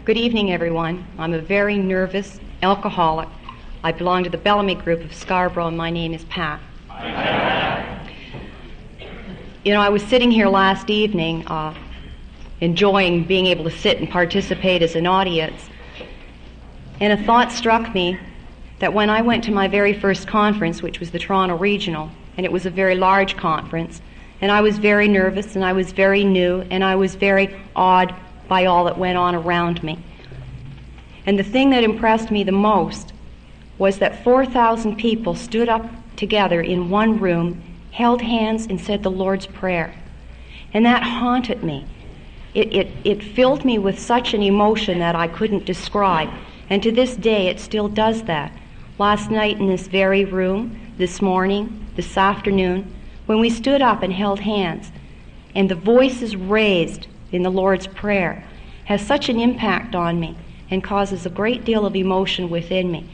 Good evening, everyone. I'm a very nervous alcoholic. I belong to the Bellamy group of Scarborough, and my name is Pat. I was sitting here last evening enjoying being able to sit and participate as an audience, and a thought struck me that when I went to my very first conference, which was the Toronto Regional, and it was a very large conference, and I was very nervous, and I was very new, and I was very awed by all that went on around me. And the thing that impressed me the most was that 4,000 people stood up together in one room, held hands, and said the Lord's Prayer. And that haunted me. It filled me with such an emotion that I couldn't describe. And to this day, it still does that. Last night in this very room, this morning, this afternoon, when we stood up and held hands, and the voices raised in the Lord's Prayer, has such an impact on me and causes a great deal of emotion within me.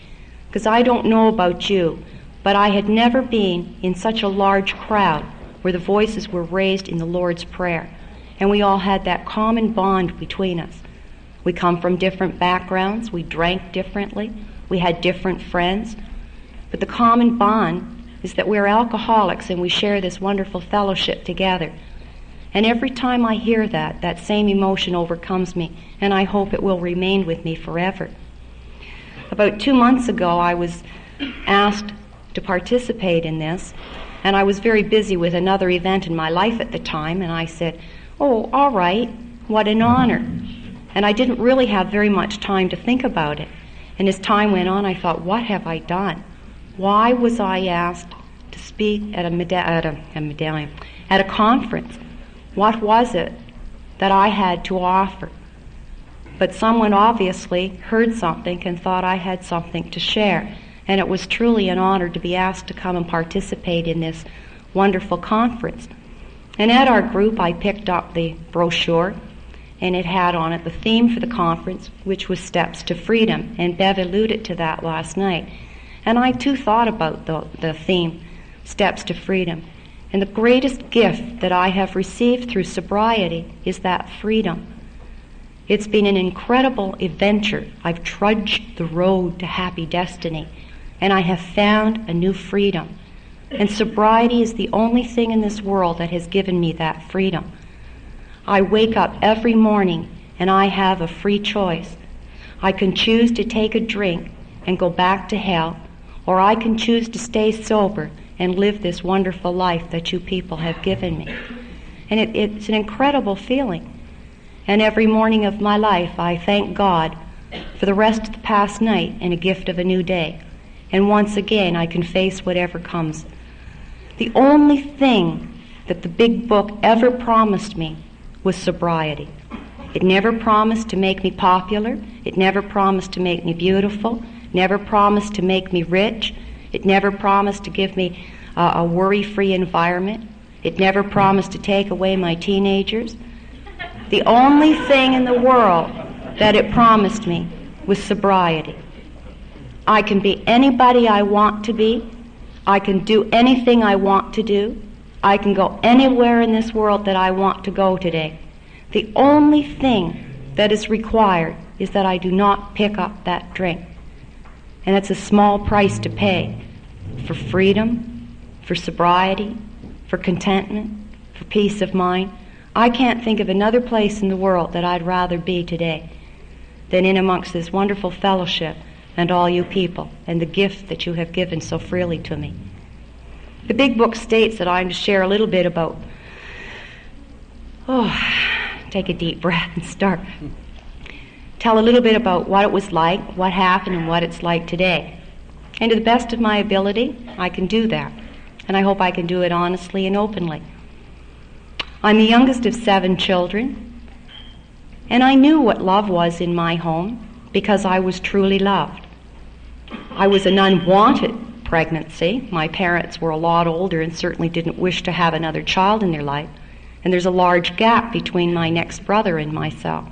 Because I don't know about you, but I had never been in such a large crowd where the voices were raised in the Lord's Prayer. And we all had that common bond between us. We come from different backgrounds, we drank differently, we had different friends, but the common bond is that we're alcoholics and we share this wonderful fellowship together. And every time I hear that, that same emotion overcomes me, and I hope it will remain with me forever. About 2 months ago, I was asked to participate in this, and I was very busy with another event in my life at the time, and I said, "Oh, all right, what an honor." And I didn't really have very much time to think about it. And as time went on, I thought, what have I done? Why was I asked to speak at a conference? What was it that I had to offer? But someone obviously heard something and thought I had something to share. And it was truly an honor to be asked to come and participate in this wonderful conference. And at our group, I picked up the brochure, and it had on it the theme for the conference, which was Steps to Freedom. And Bev alluded to that last night. And I too thought about the theme, Steps to Freedom. And the greatest gift that I have received through sobriety is that freedom. It's been an incredible adventure. I've trudged the road to happy destiny, and I have found a new freedom. And sobriety is the only thing in this world that has given me that freedom. I wake up every morning, and I have a free choice. I can choose to take a drink and go back to hell, or I can choose to stay sober and live this wonderful life that you people have given me. And it's an incredible feeling. And every morning of my life, I thank God for the rest of the past night and a gift of a new day. And once again, I can face whatever comes. The only thing that the big book ever promised me was sobriety. It never promised to make me popular. It never promised to make me beautiful. Never promised to make me rich. It never promised to give me a worry-free environment. It never promised to take away my teenagers. The only thing in the world that it promised me was sobriety. I can be anybody I want to be. I can do anything I want to do. I can go anywhere in this world that I want to go today. The only thing that is required is that I do not pick up that drink. And it's a small price to pay for freedom, for sobriety, for contentment, for peace of mind. I can't think of another place in the world that I'd rather be today than in amongst this wonderful fellowship and all you people and the gift that you have given so freely to me. The big book states that I'm to share a little bit about, take a deep breath and start. Tell a little bit about what it was like, what happened, and what it's like today. And to the best of my ability, I can do that. And I hope I can do it honestly and openly. I'm the youngest of 7 children, and I knew what love was in my home because I was truly loved. I was an unwanted pregnancy. My parents were a lot older and certainly didn't wish to have another child in their life. And there's a large gap between my next brother and myself.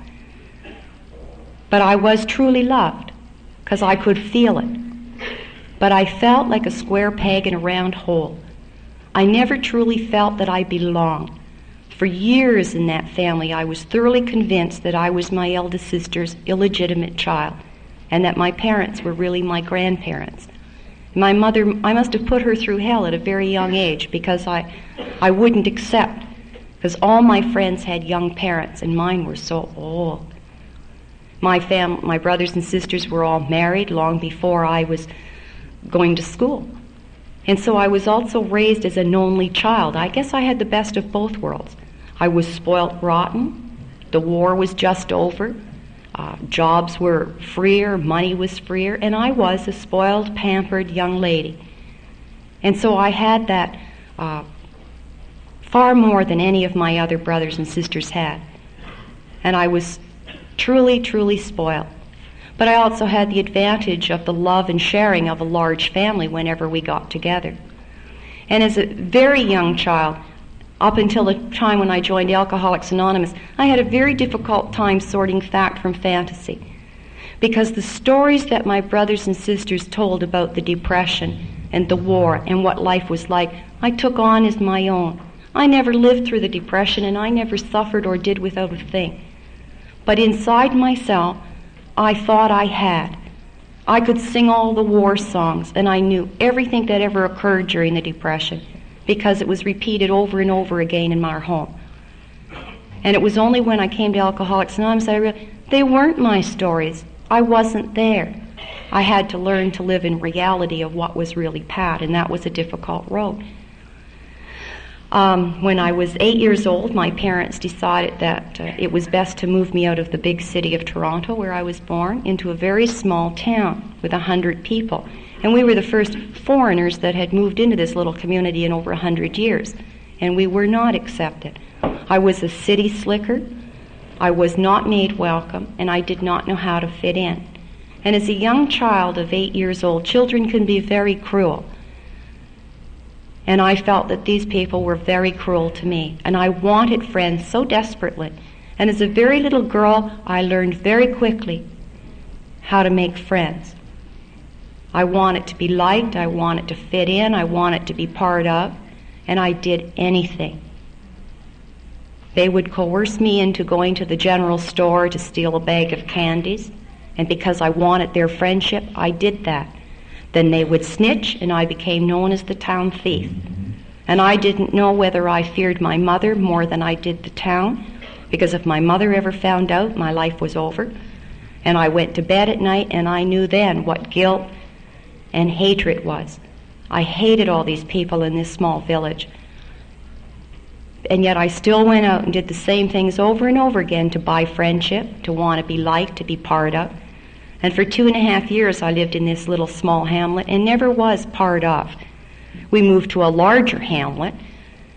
But I was truly loved because I could feel it. But I felt like a square peg in a round hole. I never truly felt that I belonged. For years in that family, I was thoroughly convinced that I was my eldest sister's illegitimate child, and that my parents were really my grandparents. My mother, I must have put her through hell at a very young age, because I wouldn't accept, because all my friends had young parents, and mine were so old. My brothers and sisters were all married long before I was going to school. And so I was also raised as an only child. I guess I had the best of both worlds. I was spoilt rotten. The war was just over. Jobs were freer, money was freer, and I was a spoiled, pampered young lady. And so I had that far more than any of my other brothers and sisters had. And I was truly, truly spoiled. But I also had the advantage of the love and sharing of a large family whenever we got together. And as a very young child, up until the time when I joined Alcoholics Anonymous, I had a very difficult time sorting fact from fantasy, because the stories that my brothers and sisters told about the Depression and the war and what life was like, I took on as my own. I never lived through the Depression, and I never suffered or did without a thing. But inside myself, I thought I had. I could sing all the war songs, and I knew everything that ever occurred during the Depression, because it was repeated over and over again in our home. And it was only when I came to Alcoholics Anonymous that I realized they weren't my stories. I wasn't there. I had to learn to live in reality of what was really Pat, and that was a difficult road. When I was 8 years old, my parents decided that it was best to move me out of the big city of Toronto, where I was born, into a very small town with 100 people. And we were the first foreigners that had moved into this little community in over 100 years. And we were not accepted. I was a city slicker. I was not made welcome, and I did not know how to fit in. And as a young child of 8 years old, children can be very cruel. And I felt that these people were very cruel to me. And I wanted friends so desperately. And as a very little girl, I learned very quickly how to make friends. I wanted to be liked, I wanted to fit in, I wanted to be part of, and I did anything. They would coerce me into going to the general store to steal a bag of candies, and because I wanted their friendship, I did that. Then they would snitch, and I became known as the town thief. And I didn't know whether I feared my mother more than I did the town, because if my mother ever found out, my life was over. And I went to bed at night, and I knew then what guilt and hatred was. I hated all these people in this small village. And yet I still went out and did the same things over and over again to buy friendship, to want to be liked, to be part of. And for 2.5 years I lived in this little small hamlet and never was part of. We moved to a larger hamlet,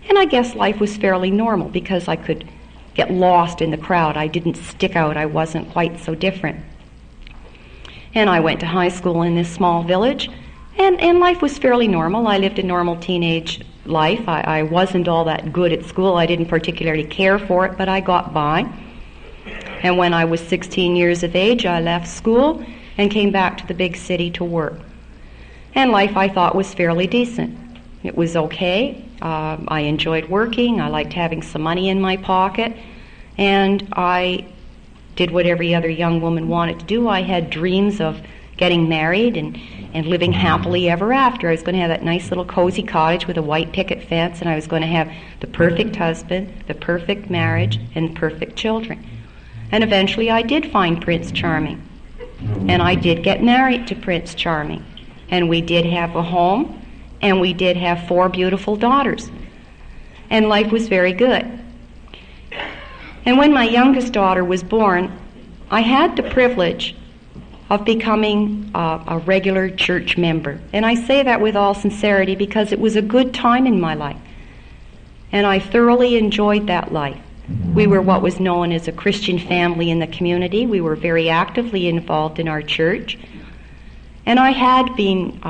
and I guess life was fairly normal because I could get lost in the crowd. I didn't stick out. I wasn't quite so different. And I went to high school in this small village, and life was fairly normal. I lived a normal teenage life. I wasn't all that good at school. I didn't particularly care for it, but I got by. And when I was 16 years of age, I left school and came back to the big city to work. And life, I thought, was fairly decent. It was okay. I enjoyed working. I liked having some money in my pocket. And I did what every other young woman wanted to do. I had dreams of getting married and living happily ever after. I was going to have that nice little cozy cottage with a white picket fence, and I was going to have the perfect husband, the perfect marriage, and perfect children. And eventually I did find Prince Charming. And I did get married to Prince Charming. And we did have a home, and we did have 4 beautiful daughters. And life was very good. And when my youngest daughter was born, I had the privilege of becoming a regular church member. And I say that with all sincerity because it was a good time in my life. And I thoroughly enjoyed that life. We were what was known as a Christian family in the community. We were very actively involved in our church. And I had been,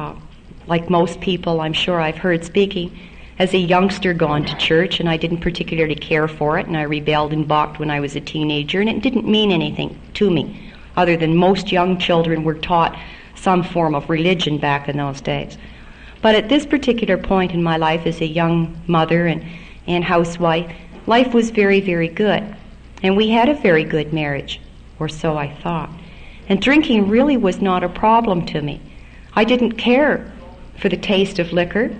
like most people I'm sure I've heard speaking, as a youngster gone to church, and I didn't particularly care for it, and I rebelled and balked when I was a teenager, and it didn't mean anything to me, other than most young children were taught some form of religion back in those days. But at this particular point in my life as a young mother and housewife, Life was very, very good. And we had a very good marriage, or so I thought. And drinking really was not a problem to me. I didn't care for the taste of liquor.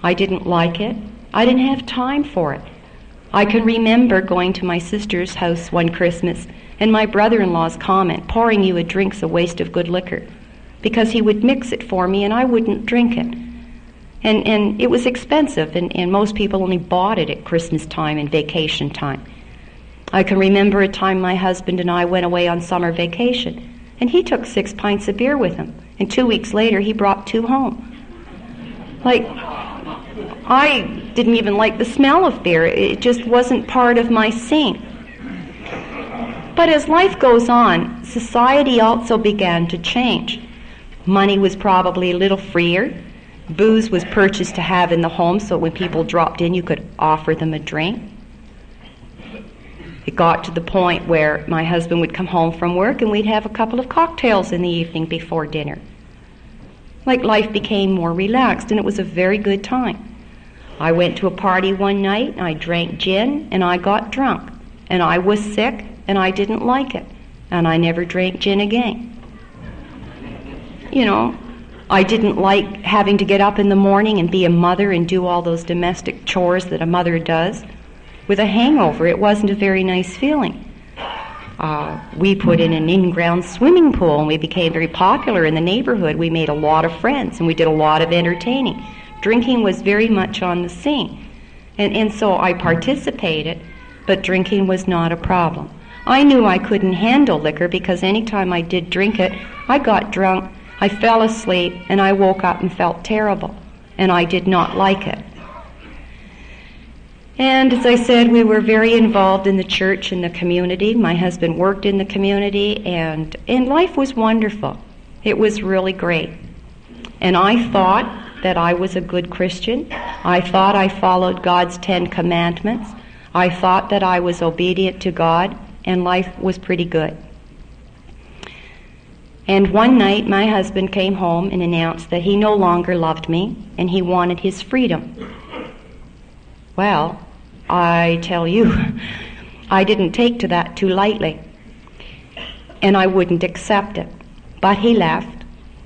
I didn't like it. I didn't have time for it. I can remember going to my sister's house one Christmas and my brother-in-law's comment, pouring you a drink's a waste of good liquor, because he would mix it for me and I wouldn't drink it. And it was expensive, and most people only bought it at Christmas time and vacation time. I can remember a time my husband and I went away on summer vacation, and he took 6 pints of beer with him, and 2 weeks later he brought 2 home. Like, I didn't even like the smell of beer. It just wasn't part of my scene. But as life goes on, society also began to change. Money was probably a little freer. Booze was purchased to have in the home, so when people dropped in, you could offer them a drink. It got to the point where my husband would come home from work and we'd have a couple of cocktails in the evening before dinner. Like, life became more relaxed, and it was a very good time. I went to a party one night, and I drank gin, and I got drunk. And I was sick, and I didn't like it. And I never drank gin again. You know, I didn't like having to get up in the morning and be a mother and do all those domestic chores that a mother does. With a hangover, it wasn't a very nice feeling. We put in an in-ground swimming pool, and we became very popular in the neighborhood. We made a lot of friends, and we did a lot of entertaining. Drinking was very much on the scene. And so I participated, but drinking was not a problem. I knew I couldn't handle liquor because any time I did drink it, I got drunk, I fell asleep, and I woke up and felt terrible, and I did not like it. And as I said, we were very involved in the church and the community. My husband worked in the community, and life was wonderful. It was really great. And I thought that I was a good Christian. I thought I followed God's 10 commandments. I thought that I was obedient to God, and life was pretty good. And one night, my husband came home and announced that he no longer loved me, and he wanted his freedom. Well, I tell you, I didn't take to that too lightly, and I wouldn't accept it. But he left,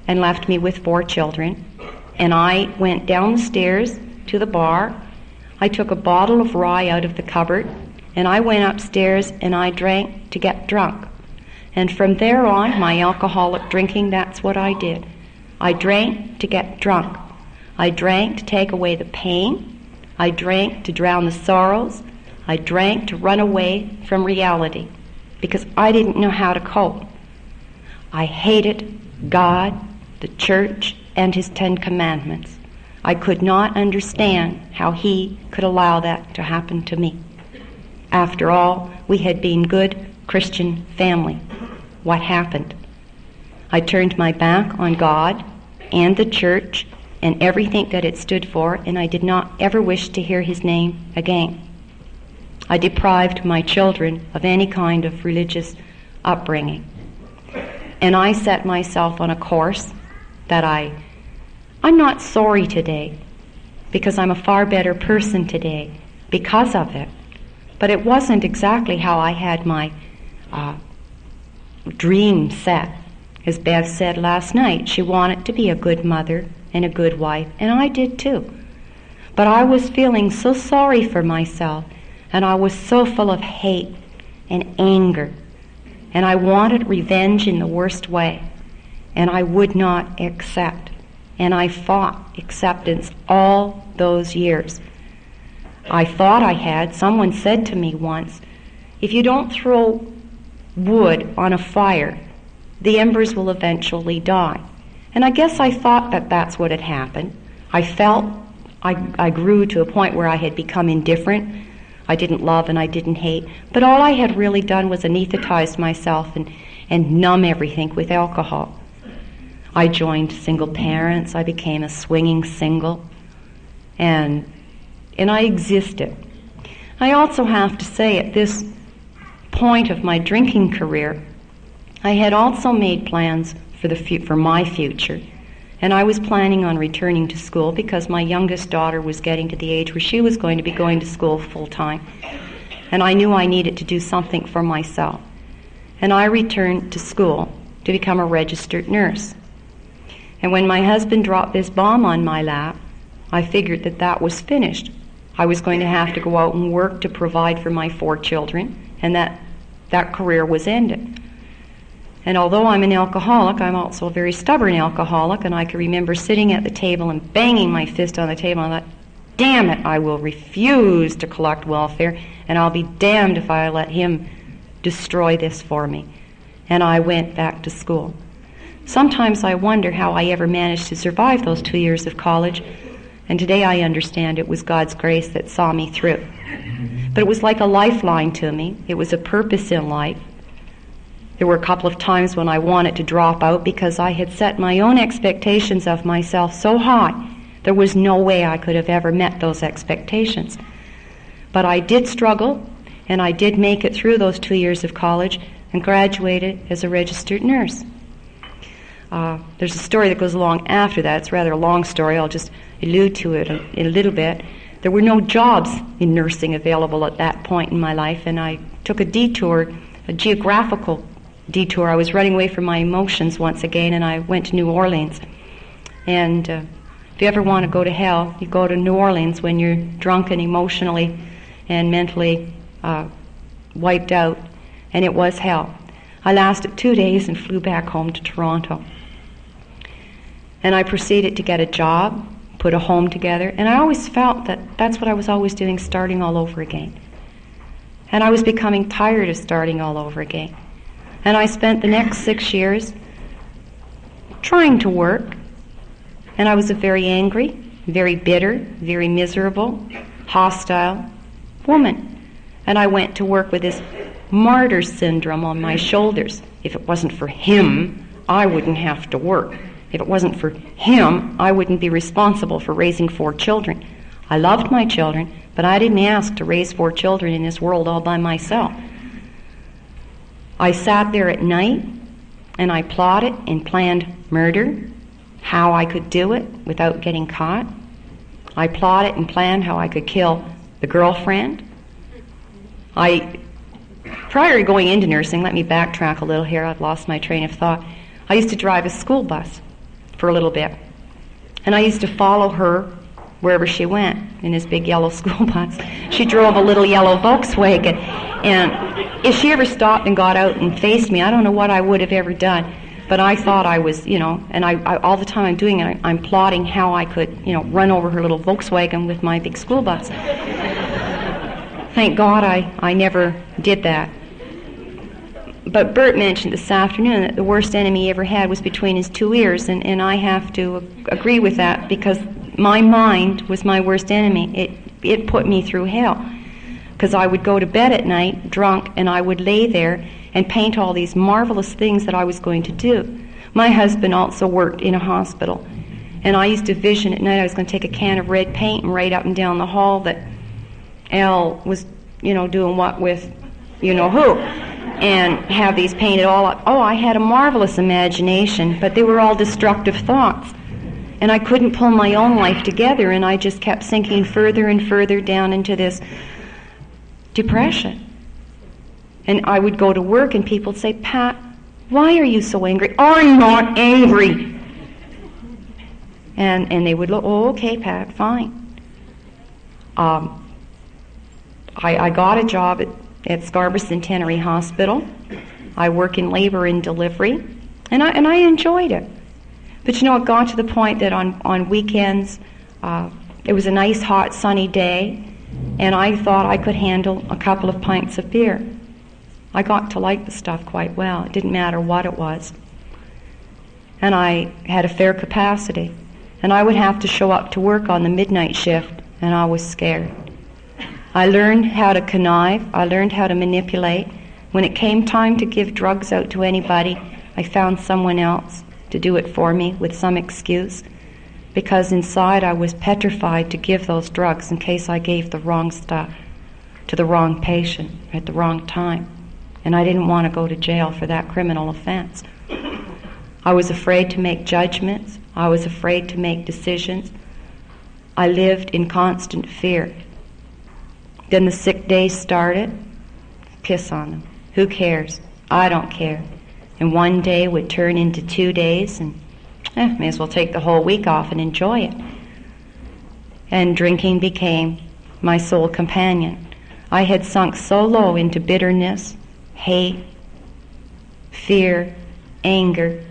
and left me with 4 children, and I went down the stairs to the bar. I took a bottle of rye out of the cupboard, and I went upstairs and I drank to get drunk. And from there on, my alcoholic drinking, that's what I did. I drank to get drunk. I drank to take away the pain. I drank to drown the sorrows. I drank to run away from reality because I didn't know how to cope. I hated God, the church, and his 10 commandments. I could not understand how he could allow that to happen to me. After all, we had been good Christian family. What happened? I turned my back on God and the church and everything that it stood for, and I did not ever wish to hear his name again. I deprived my children of any kind of religious upbringing. And I set myself on a course that I'm not sorry today, because I'm a far better person today because of it. But it wasn't exactly how I had my dream set. As Bev said last night, she wanted to be a good mother and a good wife, and I did too. But I was feeling so sorry for myself, and I was so full of hate and anger, and I wanted revenge in the worst way, and I would not accept. And I fought acceptance all those years. I thought I had. Someone said to me once, if you don't throw wood on a fire, the embers will eventually die. And I guess I thought that that's what had happened. I felt I grew to a point where I had become indifferent. I didn't love and I didn't hate. But all I had really done was anesthetize myself and numb everything with alcohol. I joined single parents. I became a swinging single. And I existed. I also have to say, at this point of my drinking career, I had also made plans for my future, and I was planning on returning to school because my youngest daughter was getting to the age where she was going to be going to school full time. and I knew I needed to do something for myself. And I returned to school to become a registered nurse. And when my husband dropped this bomb on my lap, I figured that that was finished. I was going to have to go out and work to provide for my 4 children, and that career was ended. And although I'm an alcoholic, I'm also a very stubborn alcoholic, and I can remember sitting at the table and banging my fist on the table, and I thought, damn it, I will refuse to collect welfare, and I'll be damned if I let him destroy this for me. And I went back to school. Sometimes I wonder how I ever managed to survive those 2 years of college, and today I understand it was God's grace that saw me through. But it was like a lifeline to me. It was a purpose in life. There were a couple of times when I wanted to drop out because I had set my own expectations of myself so high, there was no way I could have ever met those expectations. But I did struggle, and I did make it through those 2 years of college and graduated as a registered nurse. There's a story that goes along after that. It's rather a long story. I'll just allude to it in a little bit. There were no jobs in nursing available at that point in my life, and I took a detour, a geographical detour. I was running away from my emotions once again, and I went to New Orleans. And if you ever want to go to hell, you go to New Orleans when you're drunk and emotionally and mentally wiped out, and it was hell. I lasted 2 days and flew back home to Toronto. And I proceeded to get a job, put a home together, and I always felt that that's what I was always doing, starting all over again. And I was becoming tired of starting all over again. And I spent the next 6 years trying to work, and I was a very angry, very bitter, very miserable, hostile woman. And I went to work with this martyr syndrome on my shoulders. If it wasn't for him, I wouldn't have to work. If it wasn't for him, I wouldn't be responsible for raising 4 children. I loved my children, but I didn't ask to raise 4 children in this world all by myself. I sat there at night, and I plotted and planned murder, how I could do it without getting caught. I plotted and planned how I could kill the girlfriend. Prior to going into nursing, let me backtrack a little here, I've lost my train of thought. I used to drive a school bus for a little bit. And I used to follow her wherever she went in this big yellow school bus. She drove a little yellow Volkswagen. And if she ever stopped and got out and faced me, I don't know what I would have ever done. But I thought I was, and I all the time I'm doing it, I'm plotting how I could, run over her little Volkswagen with my big school bus. Thank God I never did that. But Bert mentioned this afternoon that the worst enemy he ever had was between his 2 ears, and I have to agree with that because my mind was my worst enemy. It put me through hell because I would go to bed at night drunk, and I would lay there and paint all these marvelous things that I was going to do. My husband also worked in a hospital, and I used to vision at night I was going to take a can of red paint and write up and down the hall that Al was, doing what with who, and have these painted all up. Oh, I had a marvelous imagination, but they were all destructive thoughts. And I couldn't pull my own life together, and I just kept sinking further and further down into this depression. And I would go to work, and people would say, Pat, why are you so angry? I'm not angry. And they would look, oh, okay, Pat, fine. I got a job at Scarborough Centenary Hospital. I work in labor and delivery, and I enjoyed it. But it got to the point that on weekends, it was a nice, hot, sunny day, and I thought I could handle a couple of pints of beer. I got to like the stuff quite well. It didn't matter what it was. And I had a fair capacity. And I would have to show up to work on the midnight shift, and I was scared. I learned how to connive. I learned how to manipulate. When it came time to give drugs out to anybody, I found someone else to do it for me with some excuse, because inside I was petrified to give those drugs in case I gave the wrong stuff to the wrong patient at the wrong time. And I didn't want to go to jail for that criminal offense. I was afraid to make judgments. I was afraid to make decisions. I lived in constant fear. Then the sick days started. Piss on them. Who cares? I don't care. And one day would turn into 2 days, and may as well take the whole week off and enjoy it. And drinking became my sole companion. I had sunk so low into bitterness, hate, fear, anger,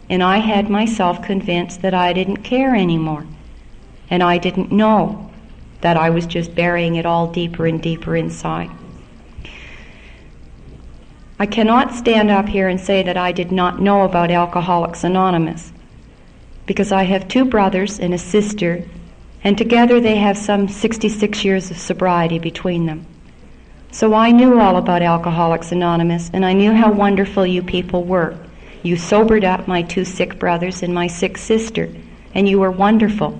and I had myself convinced that I didn't care anymore. And I didn't know that I was just burying it all deeper and deeper inside. I cannot stand up here and say that I did not know about Alcoholics Anonymous, because I have 2 brothers and a sister, and together they have some 66 years of sobriety between them. So I knew all about Alcoholics Anonymous, and I knew how wonderful you people were. You sobered up my 2 sick brothers and my sick sister, and you were wonderful.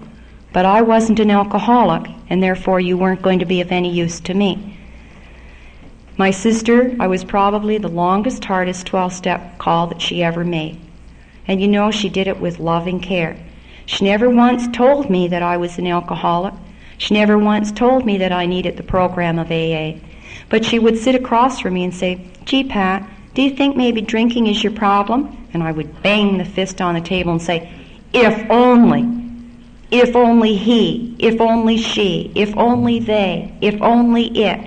But I wasn't an alcoholic, and therefore you weren't going to be of any use to me. My sister, I was probably the longest, hardest 12-step call that she ever made. And you know, she did it with loving care. She never once told me that I was an alcoholic. She never once told me that I needed the program of AA. But she would sit across from me and say, "Gee, Pat, do you think maybe drinking is your problem?" And I would bang the fist on the table and say, "If only he, if only she, if only they, if only it."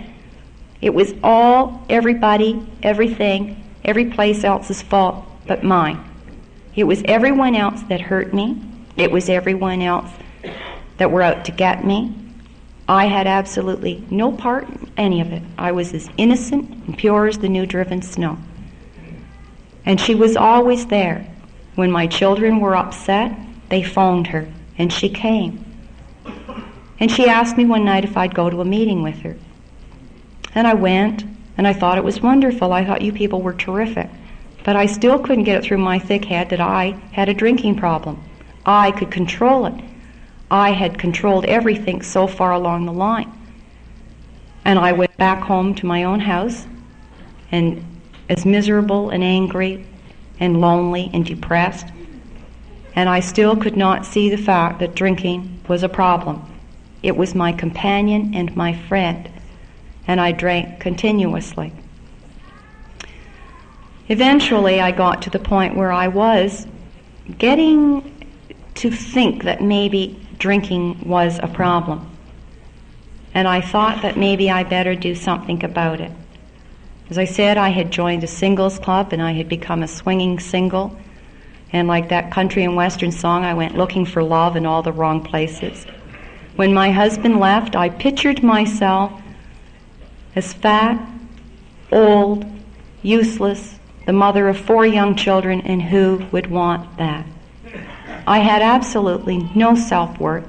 It was all, everybody, everything, every place else's fault but mine. It was everyone else that hurt me. It was everyone else that were out to get me. I had absolutely no part in any of it. I was as innocent and pure as the new-driven snow. And she was always there. When my children were upset, they phoned her, and she came. And she asked me one night if I'd go to a meeting with her. And I went, and I thought it was wonderful. I thought you people were terrific. But I still couldn't get it through my thick head that I had a drinking problem. I could control it. I had controlled everything so far along the line. And I went back home to my own house, and as miserable and angry and lonely and depressed. And I still could not see the fact that drinking was a problem. It was my companion and my friend. And I drank continuously. Eventually, I got to the point where I was getting to think that maybe drinking was a problem. And I thought that maybe I better do something about it. As I said, I had joined a singles club, and I had become a swinging single. And like that country and western song, I went looking for love in all the wrong places. When my husband left, I pictured myself as fat, old, useless, the mother of 4 young children, and who would want that? I had absolutely no self-worth.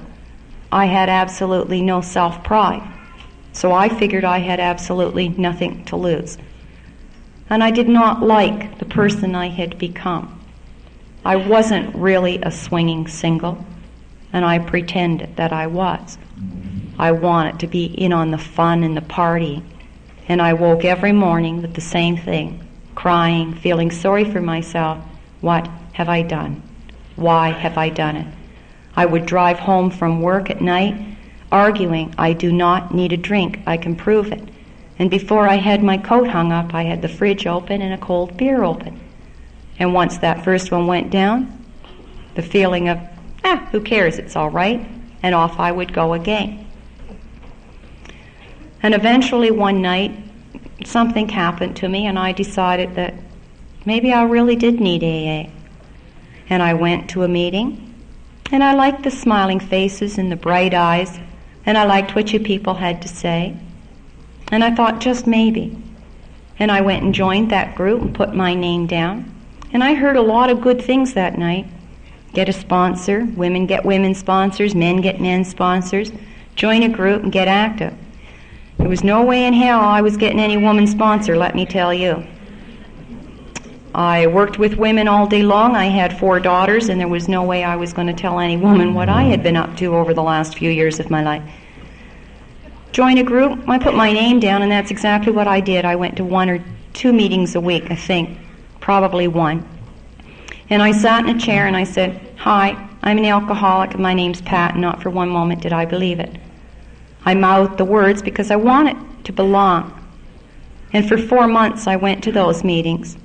I had absolutely no self-pride. So I figured I had absolutely nothing to lose. And I did not like the person I had become. I wasn't really a swinging single, and I pretended that I was. I wanted to be in on the fun and the party. And I woke every morning with the same thing, crying, feeling sorry for myself. What have I done? Why have I done it? I would drive home from work at night, arguing, I do not need a drink, I can prove it. And before I had my coat hung up, I had the fridge open and a cold beer open. And once that first one went down, the feeling of, who cares, it's all right, and off I would go again. And eventually one night, something happened to me, and I decided that maybe I really did need AA. And I went to a meeting, and I liked the smiling faces and the bright eyes, and I liked what you people had to say. And I thought, just maybe. And I went and joined that group and put my name down. And I heard a lot of good things that night. Get a sponsor, women get women sponsors, men get men sponsors, join a group and get active. There was no way in hell I was getting any woman sponsor, let me tell you. I worked with women all day long. I had 4 daughters, and there was no way I was going to tell any woman what I had been up to over the last few years of my life. Join a group, I put my name down, and that's exactly what I did. I went to 1 or 2 meetings a week, I think, probably 1. And I sat in a chair and I said, "Hi, I'm an alcoholic, and my name's Pat," and not for one moment did I believe it. I mouthed the words because I wanted to belong. And for 4 months I went to those meetings.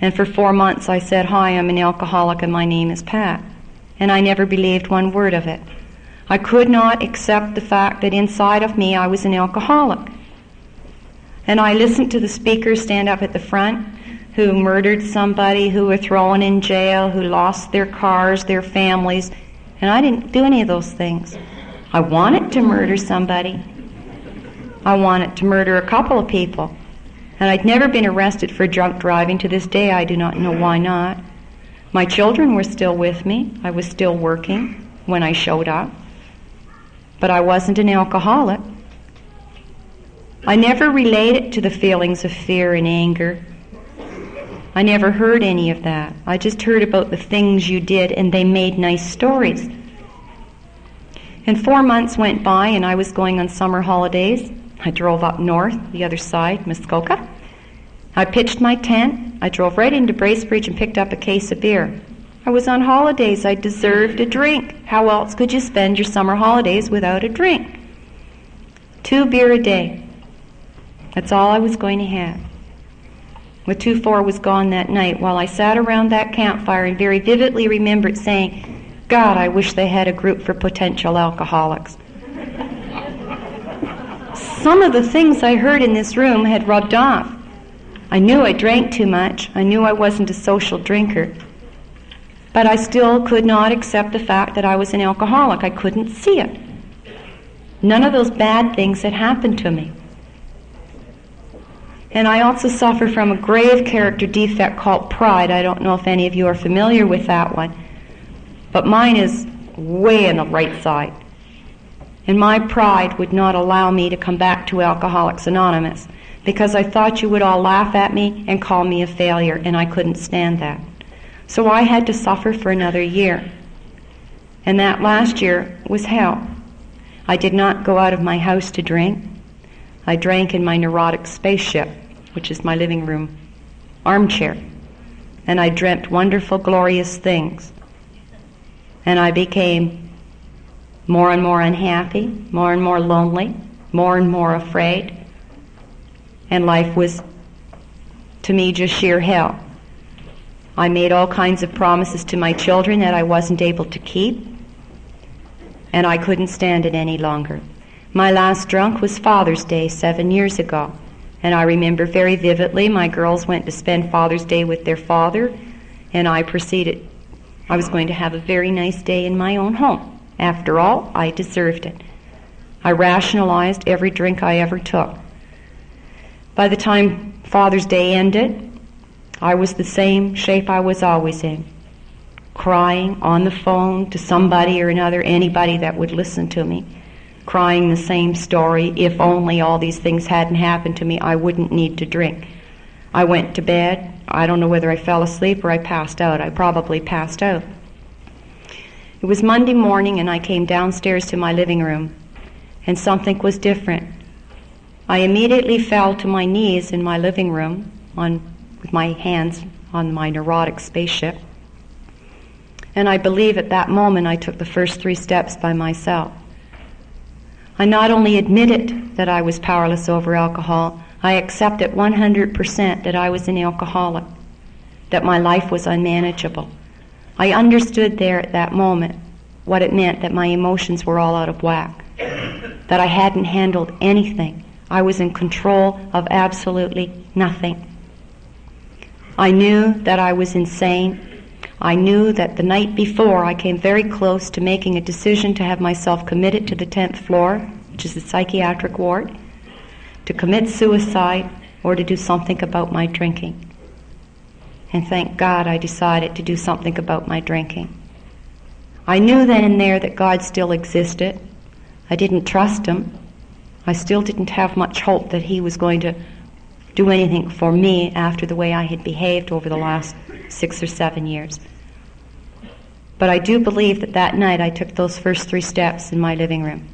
And for 4 months I said, "Hi, I'm an alcoholic and my name is Pat." And I never believed one word of it. I could not accept the fact that inside of me I was an alcoholic. And I listened to the speakers stand up at the front who murdered somebody, who were thrown in jail, who lost their cars, their families, and I didn't do any of those things. I wanted to murder somebody. I wanted to murder a couple of people. And I'd never been arrested for drunk driving. To this day, I do not know why not. My children were still with me. I was still working when I showed up. But I wasn't an alcoholic. I never related to the feelings of fear and anger. I never heard any of that. I just heard about the things you did, and they made nice stories. And 4 months went by, and I was going on summer holidays. I drove up north, the other side, Muskoka. I pitched my tent. I drove right into Bracebridge and picked up a case of beer. I was on holidays. I deserved a drink. How else could you spend your summer holidays without a drink? 2 beer a day. That's all I was going to have. Well, 2-4 was gone that night while I sat around that campfire and very vividly remembered saying, "God, I wish they had a group for potential alcoholics." Some of the things I heard in this room had rubbed off. I knew I drank too much. I knew I wasn't a social drinker. But I still could not accept the fact that I was an alcoholic. I couldn't see it. None of those bad things had happened to me. And I also suffer from a grave character defect called pride. I don't know if any of you are familiar with that one. But mine is way on the right side. And my pride would not allow me to come back to Alcoholics Anonymous because I thought you would all laugh at me and call me a failure, and I couldn't stand that. So I had to suffer for another year. And that last year was hell. I did not go out of my house to drink. I drank in my neurotic spaceship, which is my living room armchair. And I dreamt wonderful, glorious things. And I became more and more unhappy, more and more lonely, more and more afraid. And life was, to me, just sheer hell. I made all kinds of promises to my children that I wasn't able to keep, and I couldn't stand it any longer. My last drunk was Father's Day 7 years ago, and I remember very vividly my girls went to spend Father's Day with their father, and I was going to have a very nice day in my own home. After all, I deserved it. I rationalized every drink I ever took. By the time Father's Day ended, I was the same shape I was always in, crying on the phone to somebody or another, anybody that would listen to me, crying the same story. If only all these things hadn't happened to me, I wouldn't need to drink. I went to bed. I don't know whether I fell asleep or I passed out. I probably passed out. It was Monday morning, and I came downstairs to my living room, and something was different. I immediately fell to my knees in my living room with my hands on my neurotic spaceship. And I believe at that moment I took the first 3 steps by myself. I not only admitted that I was powerless over alcohol, I accepted 100% that I was an alcoholic, that my life was unmanageable. I understood there at that moment what it meant that my emotions were all out of whack, that I hadn't handled anything. I was in control of absolutely nothing. I knew that I was insane. I knew that the night before I came very close to making a decision to have myself committed to the 10th floor, which is the psychiatric ward, to commit suicide or to do something about my drinking. And thank God I decided to do something about my drinking. I knew then and there that God still existed. I didn't trust Him. I still didn't have much hope that He was going to do anything for me after the way I had behaved over the last 6 or 7 years. But I do believe that that night I took those first 3 steps in my living room,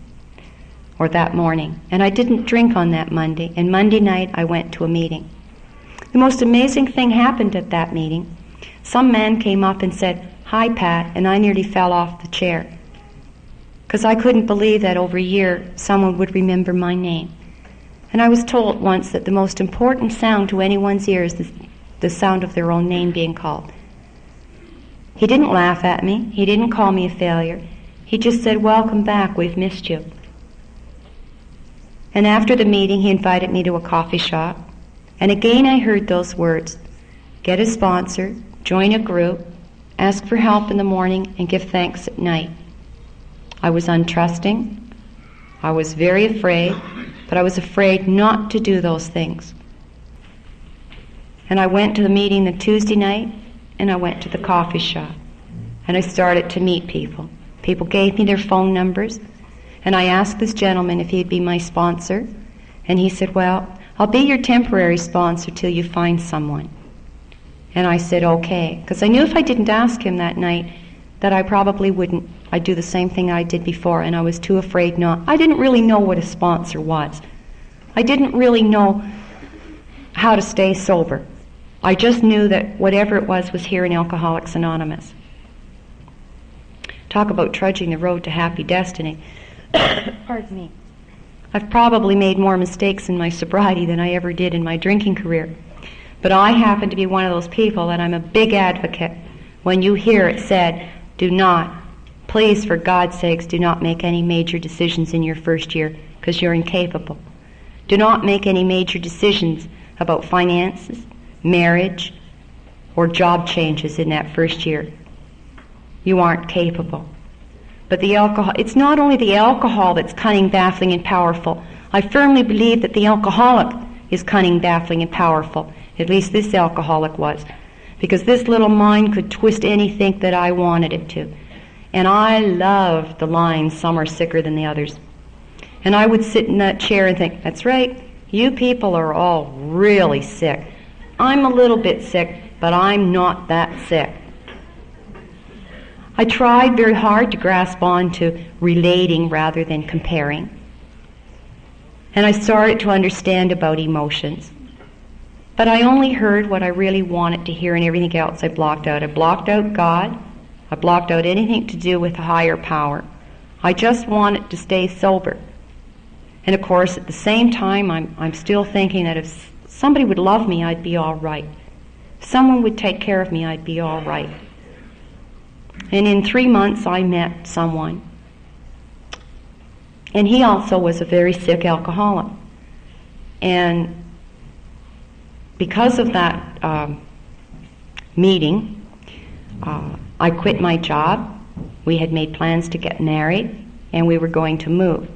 or that morning. And I didn't drink on that Monday, and Monday night I went to a meeting. The most amazing thing happened at that meeting. Some man came up and said, "Hi, Pat," and I nearly fell off the chair, because I couldn't believe that over a year someone would remember my name. And I was told once that the most important sound to anyone's ears is the sound of their own name being called. He didn't laugh at me. He didn't call me a failure. He just said, "Welcome back, we've missed you." And after the meeting, he invited me to a coffee shop. And again I heard those words: get a sponsor, join a group, ask for help in the morning, and give thanks at night. I was untrusting. I was very afraid, but I was afraid not to do those things. And I went to the meeting the Tuesday night, and I went to the coffee shop. And I started to meet people. People gave me their phone numbers, and I asked this gentleman if he'd be my sponsor. And he said, "Well, I'll be your temporary sponsor till you find someone." And I said, "Okay," because I knew if I didn't ask him that night that I probably wouldn't. I'd do the same thing I did before, and I was too afraid not. I didn't really know what a sponsor was. I didn't really know how to stay sober. I just knew that whatever it was here in Alcoholics Anonymous. Talk about trudging the road to happy destiny. Pardon me. I've probably made more mistakes in my sobriety than I ever did in my drinking career. But I happen to be one of those people that I'm a big advocate. When you hear it said, do not, please, for God's sakes, do not make any major decisions in your first year because you're incapable. Do not make any major decisions about finances, marriage, or job changes in that first year. You aren't capable. But the alcohol, it's not only the alcohol that's cunning, baffling, and powerful. I firmly believe that the alcoholic is cunning, baffling, and powerful. At least this alcoholic was. Because this little mind could twist anything that I wanted it to. And I loved the line, "Some are sicker than the others." And I would sit in that chair and think, that's right, you people are all really sick. I'm a little bit sick, but I'm not that sick. I tried very hard to grasp on to relating rather than comparing. And I started to understand about emotions. But I only heard what I really wanted to hear, and everything else I blocked out. I blocked out God. I blocked out anything to do with a higher power. I just wanted to stay sober. And of course, at the same time, I'm still thinking that if somebody would love me, I'd be all right. If someone would take care of me, I'd be all right. And in 3 months, I met someone. And he also was a very sick alcoholic. And because of that meeting, I quit my job. We had made plans to get married, and we were going to move.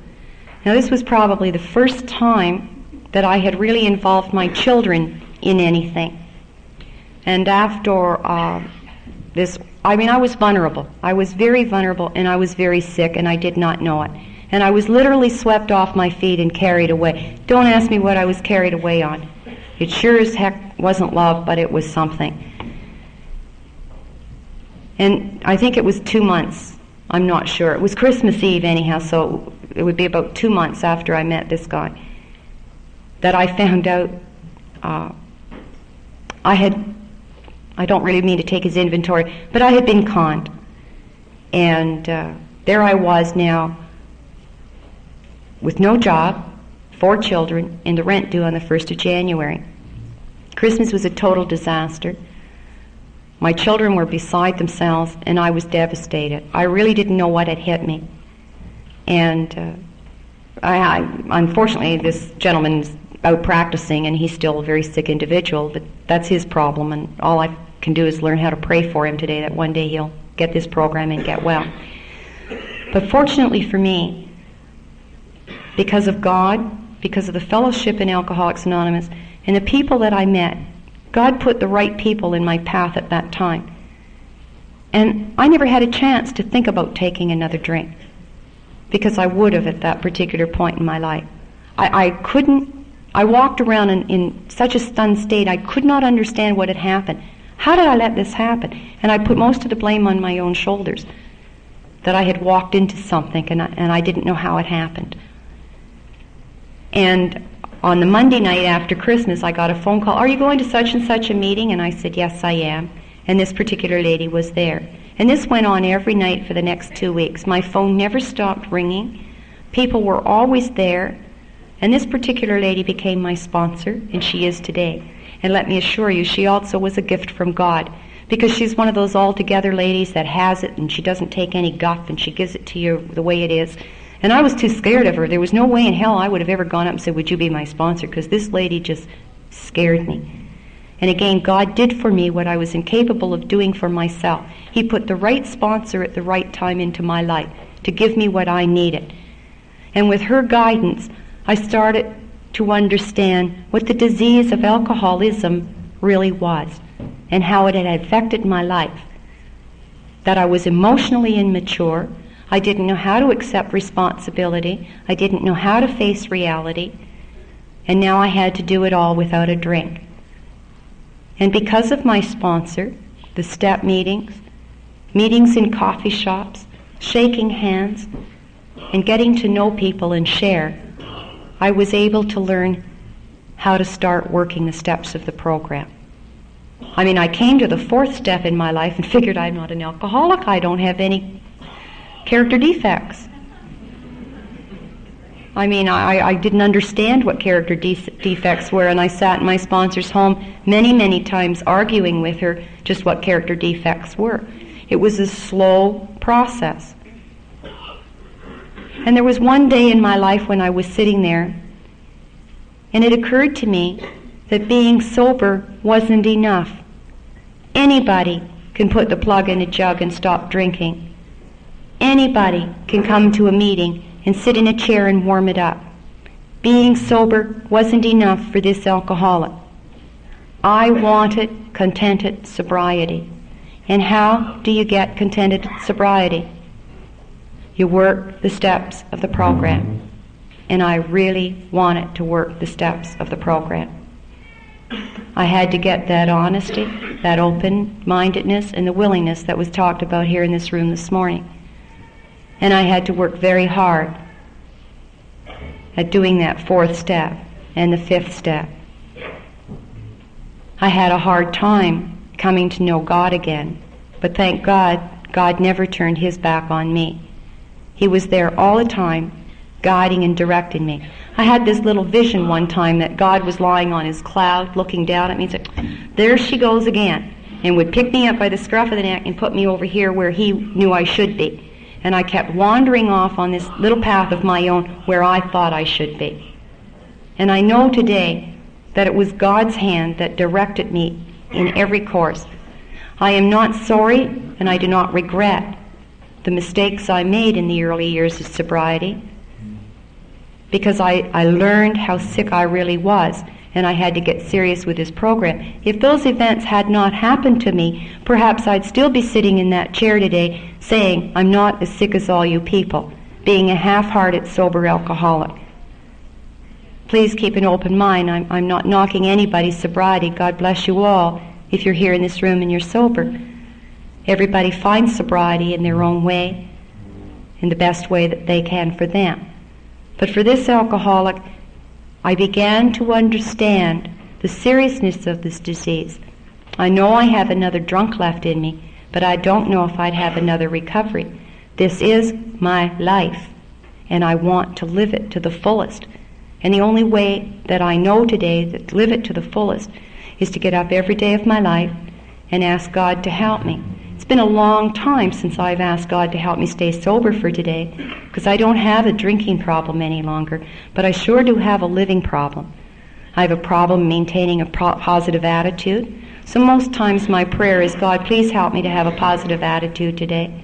Now, this was probably the first time that I had really involved my children in anything. And after I was vulnerable. I was very vulnerable, and I was very sick, and I did not know it. And I was literally swept off my feet and carried away. Don't ask me what I was carried away on. It sure as heck wasn't love, but it was something. And I think it was 2 months. I'm not sure. It was Christmas Eve anyhow, so it would be about 2 months after I met this guy that I found out I don't really mean to take his inventory, but I had been conned. And there I was now with no job, 4 children, and the rent due on the 1st of January. Christmas was a total disaster. My children were beside themselves, and I was devastated. I really didn't know what had hit me. And unfortunately, this gentleman's out practicing, and he's still a very sick individual, but that's his problem, and all I can do is learn how to pray for him today that one day he'll get this program and get well. But fortunately for me, because of God, because of the fellowship in Alcoholics Anonymous, and the people that I met, God put the right people in my path at that time. And I never had a chance to think about taking another drink, because I would have at that particular point in my life. I walked around in such a stunned state, I could not understand what had happened. How did I let this happen? And I put most of the blame on my own shoulders, that I had walked into something and I didn't know how it happened. And on the Monday night after Christmas, I got a phone call, "Are you going to such and such a meeting?" And I said, "Yes, I am." And this particular lady was there. And this went on every night for the next 2 weeks. My phone never stopped ringing. People were always there. And this particular lady became my sponsor, and she is today. And let me assure you, she also was a gift from God, because she's one of those all-together ladies that has it, and she doesn't take any guff, and she gives it to you the way it is. And I was too scared of her. There was no way in hell I would have ever gone up and said, would you be my sponsor? Because this lady just scared me. And again, God did for me what I was incapable of doing for myself. He put the right sponsor at the right time into my life to give me what I needed. And with her guidance, I started to understand what the disease of alcoholism really was and how it had affected my life. That I was emotionally immature. I didn't know how to accept responsibility. I didn't know how to face reality. And now I had to do it all without a drink. And because of my sponsor, the step meetings, meetings in coffee shops, shaking hands, and getting to know people and share, I was able to learn how to start working the steps of the program. I mean, I came to the fourth step in my life and figured I'm not an alcoholic. I don't have any character defects. I mean, I didn't understand what character defects were, and I sat in my sponsor's home many, many times arguing with her just what character defects were. It was a slow process. And there was one day in my life when I was sitting there, and it occurred to me that being sober wasn't enough. Anybody can put the plug in a jug and stop drinking. Anybody can come to a meeting and sit in a chair and warm it up. Being sober wasn't enough for this alcoholic. I wanted contented sobriety. And how do you get contented sobriety? You work the steps of the program. And I really wanted to work the steps of the program. I had to get that honesty, that open-mindedness, and the willingness that was talked about here in this room this morning. And I had to work very hard at doing that fourth step and the fifth step. I had a hard time coming to know God again, but thank God, God never turned his back on me. He was there all the time, guiding and directing me. I had this little vision one time that God was lying on his cloud, looking down at me and said, there she goes again, and would pick me up by the scruff of the neck and put me over here where he knew I should be. And I kept wandering off on this little path of my own where I thought I should be. And I know today that it was God's hand that directed me in every course. I am not sorry, and I do not regret the mistakes I made in the early years of sobriety, because I learned how sick I really was, and I had to get serious with this program. If those events had not happened to me, perhaps I'd still be sitting in that chair today saying, I'm not as sick as all you people, being a half-hearted sober alcoholic. Please keep an open mind. I'm not knocking anybody's sobriety. God bless you all if you're here in this room and you're sober. Everybody finds sobriety in their own way, in the best way that they can for them. But for this alcoholic, I began to understand the seriousness of this disease. I know I have another drunk left in me, but I don't know if I'd have another recovery. This is my life, and I want to live it to the fullest. And the only way that I know today to live it to the fullest is to get up every day of my life and ask God to help me. It's been a long time since I've asked God to help me stay sober for today, because I don't have a drinking problem any longer, but I sure do have a living problem. I have a problem maintaining a positive attitude. So most times my prayer is, God, please help me to have a positive attitude today.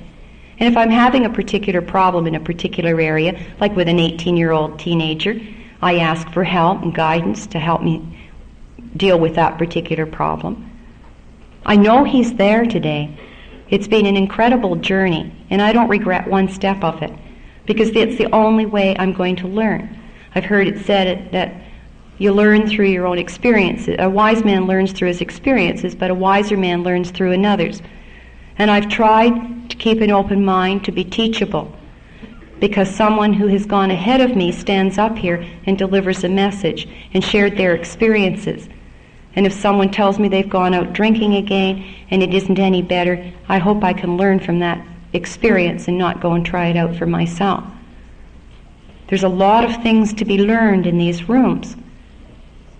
And if I'm having a particular problem in a particular area, like with an 18-year-old teenager, I ask for help and guidance to help me deal with that particular problem. I know he's there today. It's been an incredible journey, and I don't regret one step of it, because it's the only way I'm going to learn. I've heard it said that you learn through your own experiences. A wise man learns through his experiences, but a wiser man learns through another's. And I've tried to keep an open mind, to be teachable, because someone who has gone ahead of me stands up here and delivers a message and shared their experiences. And if someone tells me they've gone out drinking again and it isn't any better, I hope I can learn from that experience and not go and try it out for myself. There's a lot of things to be learned in these rooms.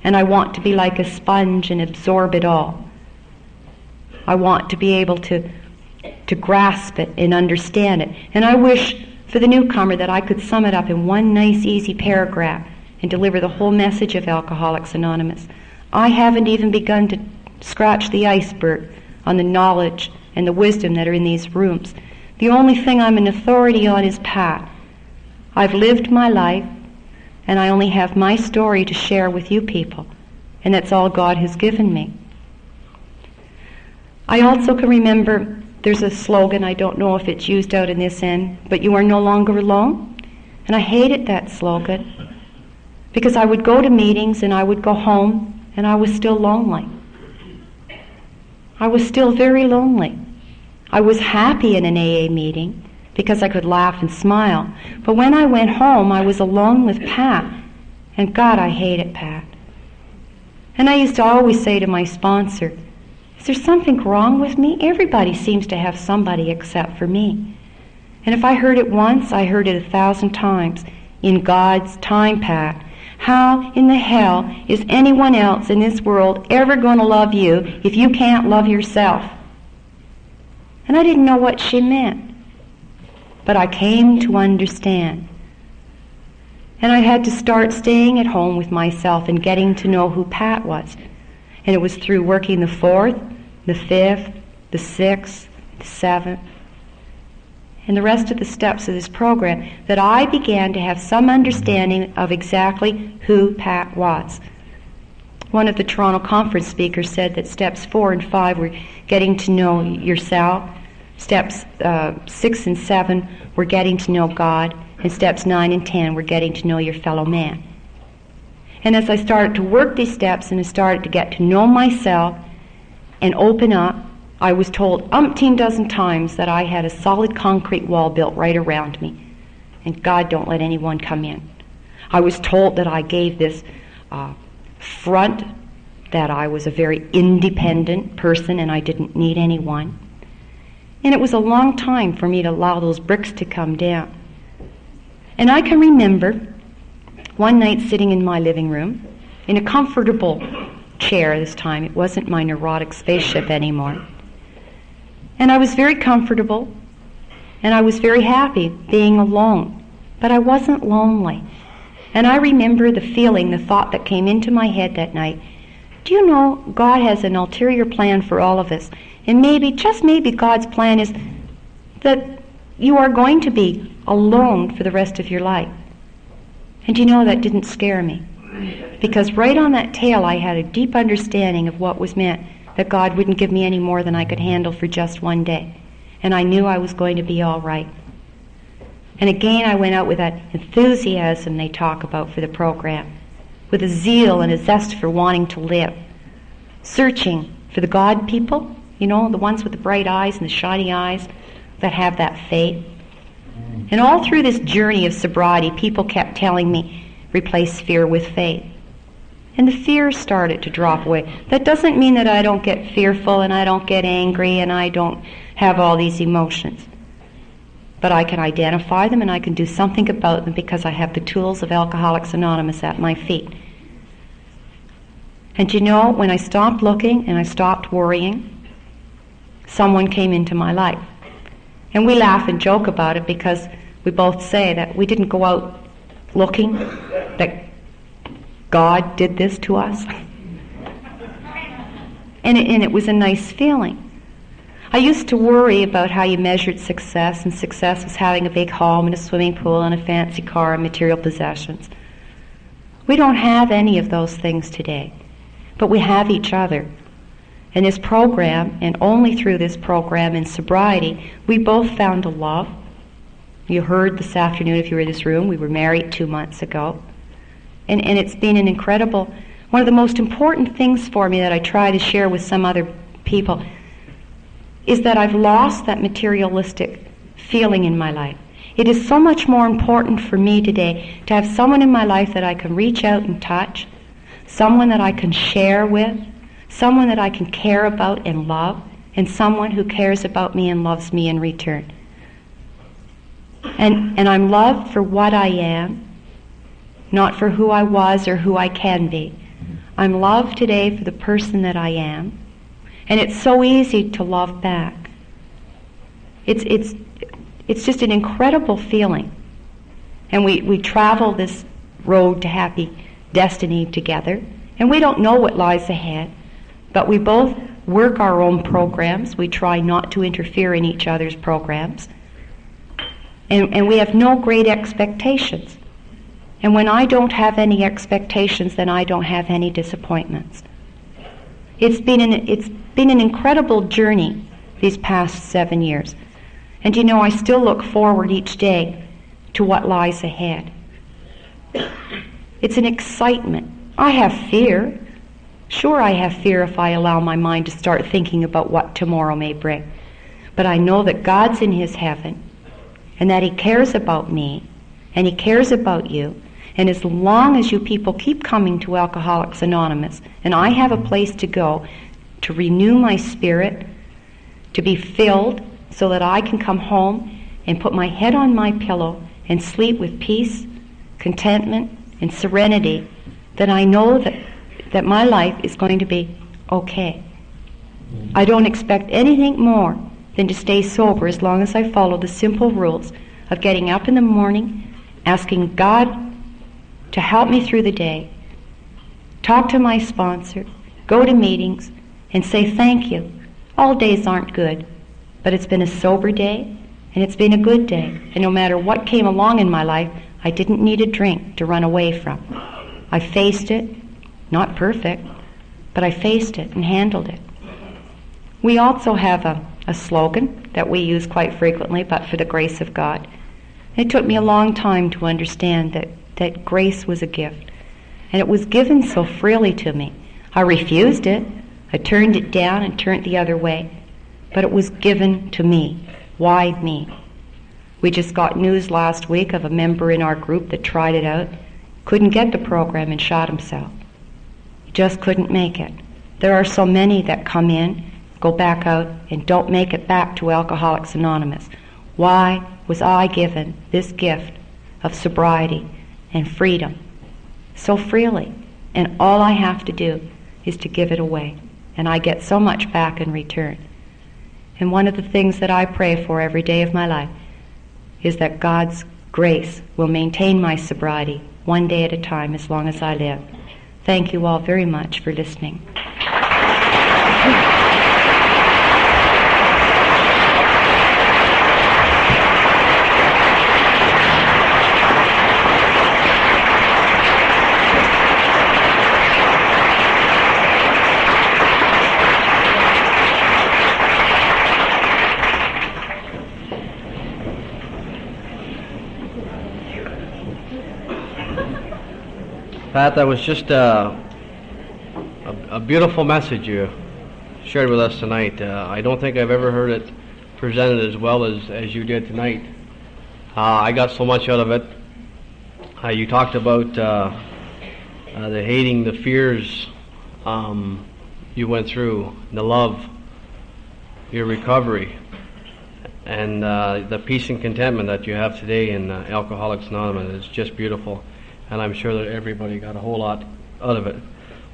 And I want to be like a sponge and absorb it all. I want to be able to grasp it and understand it. And I wish for the newcomer that I could sum it up in one nice, easy paragraph and deliver the whole message of Alcoholics Anonymous. I haven't even begun to scratch the iceberg on the knowledge and the wisdom that are in these rooms. The only thing I'm an authority on is Pat. I've lived my life, and I only have my story to share with you people, and that's all God has given me. I also can remember there's a slogan, I don't know if it's used out in this end, but you are no longer alone. And I hated that slogan because I would go to meetings and I would go home and I was still lonely. I was still very lonely. I was happy in an AA meeting because I could laugh and smile. But when I went home, I was alone with Pat. And God, I hated Pat. And I used to always say to my sponsor, is there something wrong with me? Everybody seems to have somebody except for me. And if I heard it once, I heard it 1,000 times. In God's time, Pat. How in the hell is anyone else in this world ever going to love you if you can't love yourself? And I didn't know what she meant. But I came to understand. And I had to start staying at home with myself and getting to know who Pat was. And it was through working the 4th, the 5th, the 6th, the 7th, and the rest of the steps of this program that I began to have some understanding of exactly who Pat was. One of the Toronto conference speakers said that steps 4 and 5 were getting to know yourself, steps 6 and 7 were getting to know God, and steps 9 and 10 were getting to know your fellow man. And as I started to work these steps and I started to get to know myself and open up, I was told umpteen dozen times that I had a solid concrete wall built right around me. And God, don't let anyone come in. I was told that I gave this front, that I was a very independent person and I didn't need anyone. And it was a long time for me to allow those bricks to come down. And I can remember one night sitting in my living room in a comfortable chair this time. It wasn't my neurotic spaceship anymore. And I was very comfortable and I was very happy being alone. But I wasn't lonely. And I remember the feeling, the thought that came into my head that night. Do you know God has an ulterior plan for all of us? And maybe, just maybe, God's plan is that you are going to be alone for the rest of your life. And you know, that didn't scare me. Because right on that tail I had a deep understanding of what was meant, that God wouldn't give me any more than I could handle for just one day. And I knew I was going to be all right. And again I went out with that enthusiasm they talk about for the program, with a zeal and a zest for wanting to live, searching for the God people, you know, the ones with the bright eyes and the shiny eyes that have that faith. And all through this journey of sobriety, people kept telling me, replace fear with faith. And the fear started to drop away. That doesn't mean that I don't get fearful and I don't get angry and I don't have all these emotions. But I can identify them and I can do something about them because I have the tools of Alcoholics Anonymous at my feet. And you know, when I stopped looking and I stopped worrying, someone came into my life. And we laugh and joke about it because we both say that we didn't go out looking, that God did this to us. And it was a nice feeling. I used to worry about how you measured success, and success was having a big home and a swimming pool and a fancy car and material possessions. We don't have any of those things today, but we have each other. In this program, and only through this program in sobriety, we both found a love. You heard this afternoon, if you were in this room, we were married 2 months ago. And it's been an incredible, one of the most important things for me that I try to share with some other people is that I've lost that materialistic feeling in my life. It is so much more important for me today to have someone in my life that I can reach out and touch, someone that I can share with, someone that I can care about and love, and someone who cares about me and loves me in return. And I'm loved for what I am, not for who I was or who I can be. I'm loved today for the person that I am, and it's so easy to love back. It's just an incredible feeling. And we travel this road to happy destiny together, and we don't know what lies ahead, but we both work our own programs. We try not to interfere in each other's programs. And we have no great expectations. And when I don't have any expectations, then I don't have any disappointments. It's been an incredible journey these past 7 years. And you know, I still look forward each day to what lies ahead. It's an excitement. I have fear. Sure, I have fear if I allow my mind to start thinking about what tomorrow may bring. But I know that God's in His heaven, and that He cares about me, and He cares about you. And as long as you people keep coming to Alcoholics Anonymous, and I have a place to go to renew my spirit, to be filled so that I can come home and put my head on my pillow and sleep with peace, contentment, and serenity, then I know that my life is going to be okay. I don't expect anything more than to stay sober as long as I follow the simple rules of getting up in the morning, asking God to help me through the day, talk to my sponsor, go to meetings, and say thank you. All days aren't good, but it's been a sober day, and it's been a good day. And no matter what came along in my life, I didn't need a drink to run away from. I faced it, not perfect, but I faced it and handled it. We also have a slogan that we use quite frequently, but for the grace of God. It took me a long time to understand that grace was a gift, and it was given so freely to me. I refused it. I turned it down and turned the other way, but it was given to me. Why me? We just got news last week of a member in our group that tried it out, couldn't get the program and shot himself. He just couldn't make it. There are so many that come in, go back out, and don't make it back to Alcoholics Anonymous. Why was I given this gift of sobriety and freedom so freely? And all I have to do is to give it away. And I get so much back in return. And one of the things that I pray for every day of my life is that God's grace will maintain my sobriety one day at a time as long as I live. Thank you all very much for listening. Pat, that was just a beautiful message you shared with us tonight. I don't think I've ever heard it presented as well as you did tonight. I got so much out of it. You talked about the hating, the fears you went through, the love, your recovery, and the peace and contentment that you have today in Alcoholics Anonymous. It's just beautiful. And I'm sure that everybody got a whole lot out of it.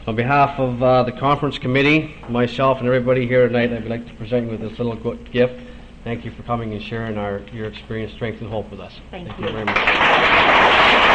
On behalf of the conference committee, myself and everybody here tonight, I'd like to present you with this little gift. Thank you for coming and sharing your experience, strength, and hope with us. Thank you very much.